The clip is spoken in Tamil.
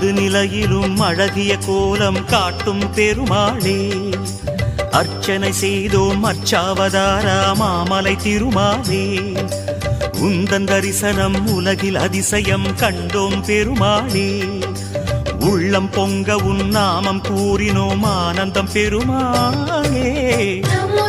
நடுநிலையிலும் அழகிய கோலம் காட்டும் பெருமாளே, அர்ச்சனை செய்தோம் அர்ச்சாவதாரா மாமலை திருமாலே, உந்தன் தரிசனம் உலகில் அதிசயம் கண்டோம் பெருமாளே, உள்ளம் பொங்க உன் நாமம் கூறினோம் ஆனந்தம் பெருமாளே. நமோ